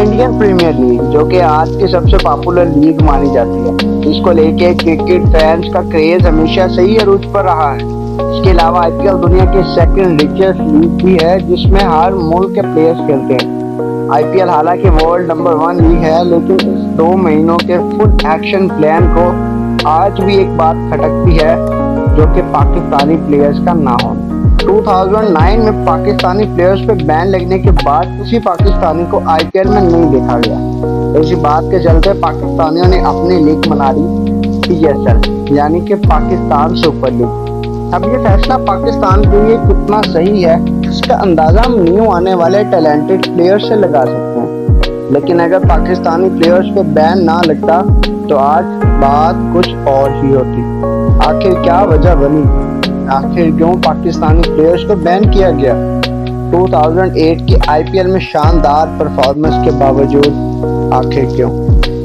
Indian premiere league, जो कि आज की सबसे पॉपुलर लीग मानी जाती है। इसको लेके क्रिकेट फैंस का क्रेज हमेशा से ही अरूज पर रहा है। इसके अलावा आईपीएल दुनिया की सेकंड रिचेस्ट लीग भी है, जिसमें हर मुल्क के प्लेयर्स खेलते हैं। आईपीएल हालांकि वर्ल्ड नंबर 1 लीग है, लेकिन इस 2 महीनों के फुल एक्शन प्लान को आज भी एक बात खटकती है, जो कि पाकिस्तानी प्लेयर्स का ना होना। 2009 में पाकिस्तानी प्लेयर्स पे बैन लगने के बाद किसी पाकिस्तानी को आईपीएल में नहीं देखा गया। इसी बात के चलते पाकिस्तानियों ने अपनी लीग बना ली PSL, यानी कि पाकिस्तान सुपर लीग। अब ये फैसला पाकिस्तान के लिए कितना सही है, इसका अंदाजा हम न्यू आने वाले टैलेंटेड प्लेयर्स से लगा सकते हैं। लेकिन अगर पाकिस्तानी प्लेयर्स पे बैन ना लगता तो आज बात कुछ और ही होती। आखिर क्या वजह बनी? आखिर क्यों पाकिस्तानी प्लेयर्स को बैन किया गया? 2008 के आईपीएल में शानदार परफॉर्मेंस के बावजूद आखिर क्यों?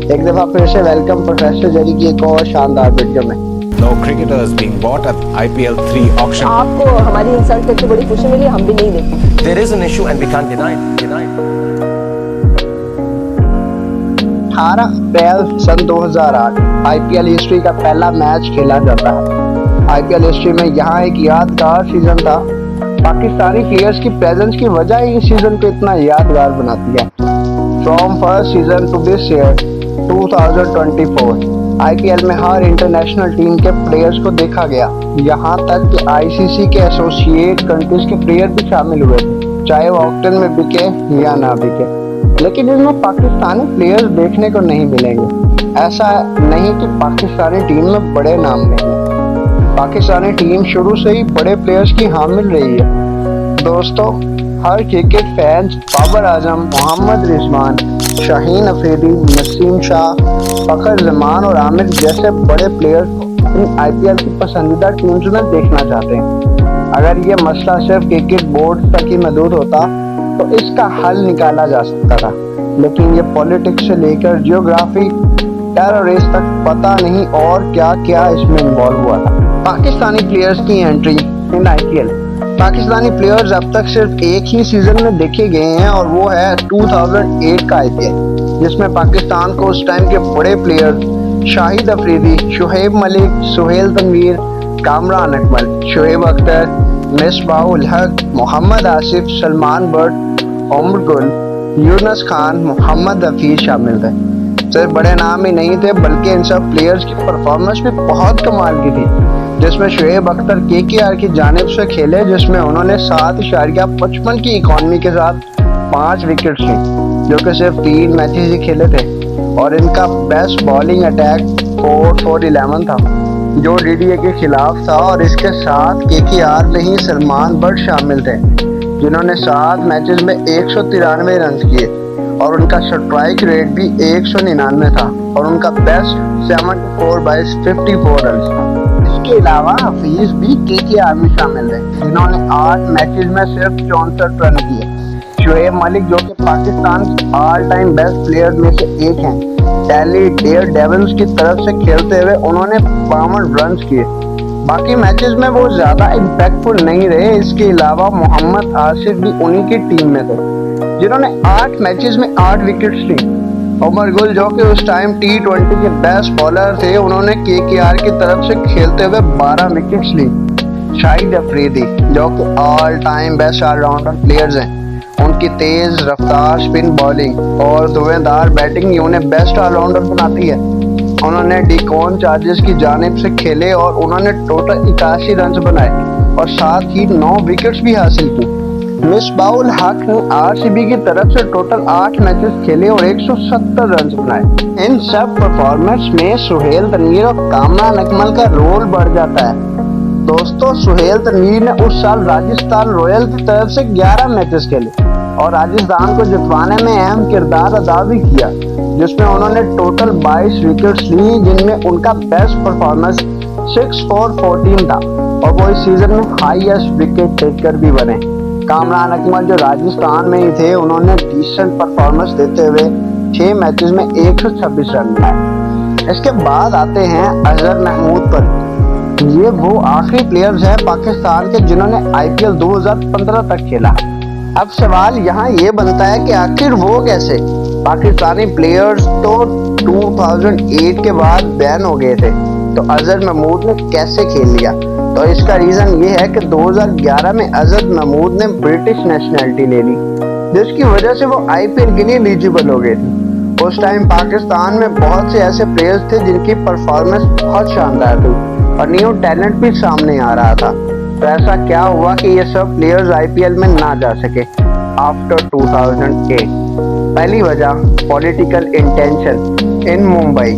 एक दफा फिर से वेलकम प्रोफेसर जरी की एक और शानदार वीडियो में। No cricketers being bought at IPL 3 auction. आपको हमारी इंसल्ट करके बड़ी खुशी मिली, हम भी नहीं देते। There is an issue and we can't deny it. 18 April सन 2008 आईपीएल हिस्ट्री का पहला मैच खेला जाता है। आईपीएल हिस्ट्री में यहाँ एक यादगार सीजन था। पाकिस्तानी प्लेयर्स की प्रेजेंस की वजह ही इस सीजन को इतना यादगार बनाती है। From first season two this year 2024 IPL में हर इंटरनेशनल टीम के प्लेयर्स को देखा गया। यहाँ तक कि आईसीसी के एसोसिएट कंट्रीज के प्लेयर भी शामिल हुए थे, चाहे वो ऑक्शन में बिके या ना बिके। लेकिन इसमें पाकिस्तानी प्लेयर्स देखने को नहीं मिलेंगे। ऐसा नहीं कि पाकिस्तानी टीम में बड़े नाम नहीं है। पाकिस्तानी टीम शुरू से ही बड़े प्लेयर्स की हामिल रही है। दोस्तों, हर क्रिकेट फैंस बाबर आजम, मोहम्मद रिजवान, शाहीन अफरीदी, नसीम शाह, फखर जमान और आमिर जैसे बड़े प्लेयर्स को इन आईपीएल की पसंदीदा टीम्स में देखना चाहते हैं। अगर ये मसला सिर्फ क्रिकेट बोर्ड तक ही महदूद होता तो इसका हल निकाला जा सकता था, लेकिन ये पॉलिटिक्स से लेकर जियोग्राफी, टेररिस्ट तक पता नहीं और क्या क्या इसमें इन्वॉल्व हुआ था। पाकिस्तानी प्लेयर्स की entry in IPL. Pakistani players अब तक सिर्फ एक ही सीजन में देखे गए हैं और वो है 2008 का आईपीएल, जिसमें पाकिस्तान को उस टाइम के बड़े प्लेयर शाहिद अफरीदी, शुएब मलिक, सुहेल तनवीर, कामरान अकमल, शुएब अख्तर, मिसबाहुल हक, मोहम्मद आसिफ, सलमान बट, उमर गुल, यूनुस खान, मोहम्मद हफीज शामिल थे। सिर्फ बड़े नाम ही नहीं थे, बल्कि इन सब प्लेयर्स की परफॉर्मेंस भी बहुत कमाल की थी, जिसमें शुएब अख्तर केकेआर की जानिब से खेले, जिसमें उन्होंने 7.55 की इकॉनमी के साथ 5 विकेट ली, जो कि सिर्फ 3 मैचेस ही खेले थे। और इनका बेस्ट बॉलिंग अटैक 4-4-11 था, जो डीडीए के खिलाफ था। और इसके साथ केकेआर में ही सलमान बट शामिल थे, जिन्होंने 7 मैचेस में 193 रन किए और उनका स्ट्राइक रेट भी 199 था और उनका बेस्ट 74/54 रन था। इसके अलावा हफीज भी केकेआर में शामिल है, जिन्होंने 8 मैचेस में सिर्फ 64 रन किए। शुएब मलिक, जो कि Pakistan all time best player में से एक हैं, दिल्ली डेयरडेविल्स की तरफ से खेलते हुए उन्होंने 52 रन किए। बाकी मैचेस में वो ज्यादा इम्पैक्टफुल नहीं रहे। इसके अलावा मोहम्मद आसिफ भी उन्हीं की टीम में थे, जिन्होंने 8 मैचेस में 8 विकेट्स ली। उमर गुल, जो कि उस टाइम T20 के बेस्ट बॉलर थे, उन्होंने केकेआर की तरफ से खेलते हुए 12 विकेट्स ली। शाहिद अफरीदी, जो कि all time best all rounder players हैं, उनकी तेज रफ्तार स्पिन बॉलिंग और धुएंधार बैटिंग उन्हें बेस्ट ऑलराउंडर बनाती है। उन्होंने डिकॉन चार्जर्स की जानिब से खेले और उन्होंने टोटल 81 रन बनाए और साथ ही 9 विकेट्स भी हासिल की। मिसबाहुल हक ने आरसीबी की तरफ से टोटल 8 मैचेस खेले और 170 रन बनाए। इन सब परफॉर्मेंस में सुहेल तनवीर और कामरान अकमल का रोल बढ़ जाता है। दोस्तों, सुहेल तनवीर ने उस साल राजस्थान रॉयल की तरफ से 11 मैचेस खेले और राजस्थान को जितवाने में अहम किरदार अदा भी किया, जिसमें उन्होंने टोटल 22 विकेट्स ली, जिनमें उनका बेस्ट परफॉर्मेंस 6-4-14 था और वो इस सीजन में हाईएस्ट विकेट टेकर भी बने। कामरान अकमल, जो राजस्थान में ही थे, उन्होंने डिसेंट परफॉर्मेंस देते हुए 6 मैचेस में 126 रन बनाए। इसके बाद आते हैं अजहर महमूद पर। ये वो आखिरी प्लेयर्स हैं पाकिस्तान के जिन्होंने आईपीएल 2015 तक खेला। अब सवाल यहाँ ये बनता है कि आखिर वो कैसे? पाकिस्तानी प्लेयर्स तो 2008 के बाद बैन हो गए थे, तो अजहर महमूद ने कैसे खेल लिया? तो इसका रीजन ये है कि 2011 में अजहर महमूद ने ब्रिटिश नेशनैलिटी ले ली, जिसकी वजह से वो आईपीएल के लिए एलिजिबल हो गए थे। उस टाइम पाकिस्तान में बहुत से ऐसे प्लेयर्स थे जिनकी परफॉर्मेंस बहुत शानदार थी और न्यू टैलेंट भी सामने आ रहा था। तो ऐसा क्या हुआ कि ये सब प्लेयर्स आईपीएल में ना जा सके आफ्टर 2008? पहली वजह पॉलिटिकल इंटेंशन इन मुंबई।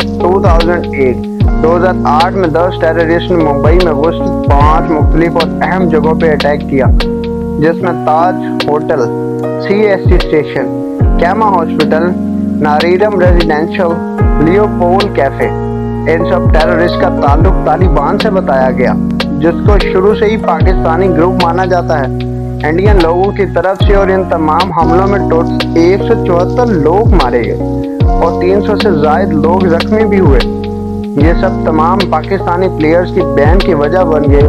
2008 में 10 टेररिस्ट ने मुंबई में घुस 5 मुख्तलिफ और अहम जगहों पे अटैक किया, जिसमें ताज होटल, CST स्टेशन, कैमा हॉस्पिटल, नारीरम रेजिडेंशियल, लियोपोल्ड कैफे। इन सब टेररिस्ट का ताल्लुक तालिबान से बताया गया, जिसको शुरू से ही पाकिस्तानी ग्रुप माना जाता है इंडियन लोगों की तरफ से। और इन तमाम हमलों में टोटल 174 लोग मारे गए और 300 से ज्यादा लोग जख्मी भी हुए। ये सब तमाम पाकिस्तानी प्लेयर्स की बैन की वजह बन गए।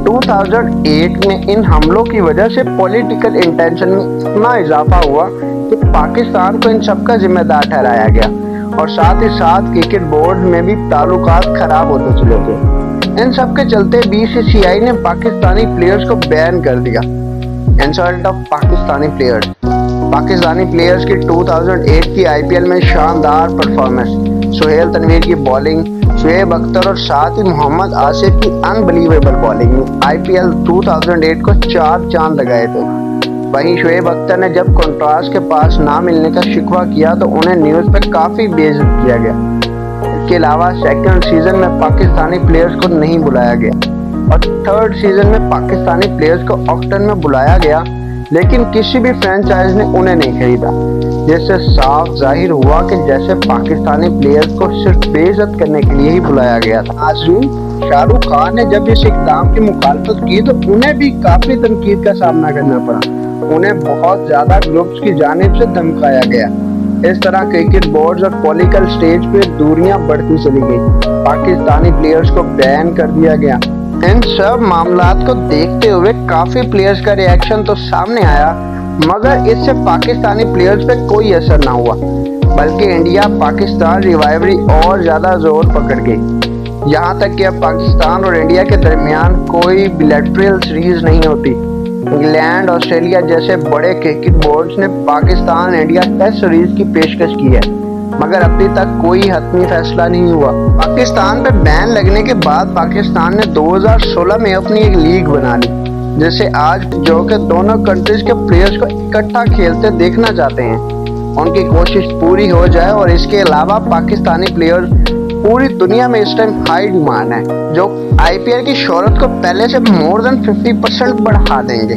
2008 में इन हमलों की वजह से पॉलिटिकल इंटेंशन में इतना इजाफा हुआ कि पाकिस्तान को इन सब का जिम्मेदार ठहराया गया और साथ ही साथ क्रिकेट बोर्ड में भी ताल्लुकात खराब होते चले गए। इन सब के चलते BCCI ने पाकिस्तानी प्लेयर्स को बैन कर दिया। Insult of Pakistani players. Pakistani players की 2008 की आईपीएल में शानदार परफॉर्मेंस, सुहेल तनवीर की बॉलिंग, शुएब अख्तर और साथ ही मोहम्मद आसिफ की अनबिलीवेबल बॉलिंग में आईपीएल 2008 को 4 चांद लगाए थे। वहीं शुएब अख्तर ने जब कॉन्ट्रास्ट के पास ना मिलने का शिकवा किया तो उन्हें न्यूज़ पे काफ़ी बेइज्जत किया गया। इसके अलावा सेकंड सीजन में पाकिस्तानी प्लेयर्स को नहीं बुलाया गया और थर्ड सीजन में पाकिस्तानी प्लेयर्स को ऑक्शन में बुलाया गया, लेकिन किसी भी फ्रेंचाइज ने उन्हें नहीं खरीदा, जिससे साफ जाहिर हुआ कि जैसे पाकिस्तानी प्लेयर्स को सिर्फ बेइज्जत करने के लिए ही बुलाया गया था। नाज़रीन, शाहरुख खान ने जब इस इक़दाम की मुखालफत की तो उन्हें भी काफ़ी तनकीद का सामना करना पड़ा। उन्हें बहुत ज़्यादा ग्रुप्स की जानिब से धमकाया गया। इस तरह क्रिकेट बोर्ड्स और पॉलिटिकल स्टेज पे दूरियां बढ़ती चली गई। पाकिस्तानी प्लेयर्स को बैन कर दिया गया। इन सब मामलात को देखते हुए काफी प्लेयर्स का रिएक्शन तो सामने आया, मगर इससे पाकिस्तानी प्लेयर्स पे कोई असर ना हुआ, बल्कि इंडिया पाकिस्तान रिवाइवरी और ज्यादा जोर पकड़ गई। यहाँ तक कि अब पाकिस्तान और इंडिया के दरमियान कोई बिलैटरल सीरीज नहीं होती। इंग्लैंड, ऑस्ट्रेलिया जैसे बड़े क्रिकेट बोर्ड्स ने पाकिस्तान इंडिया टेस्ट सीरीज की पेशकश की है, मगर अभी तक कोई हतमी फैसला नहीं हुआ। पाकिस्तान पे बैन लगने के बाद पाकिस्तान ने 2016 में अपनी एक लीग बना ली, जिसे आज जो कि दोनों कंट्रीज के प्लेयर्स को इकट्ठा खेलते देखना चाहते हैं। उनकी कोशिश पूरी हो जाए और इसके अलावा पाकिस्तानी प्लेयर्स पूरी दुनिया में इस टाइम हाई डिमांड है, जो आईपीएल की शोहरत को पहले से मोर देन 50% बढ़ा देंगे।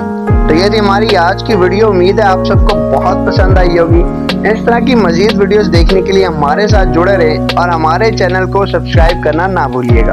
तो ये थी हमारी आज की वीडियो। उम्मीद है आप सबको बहुत पसंद आई होगी। इस तरह की मजीद वीडियोस देखने के लिए हमारे साथ जुड़े रहें और हमारे चैनल को सब्सक्राइब करना ना भूलिएगा।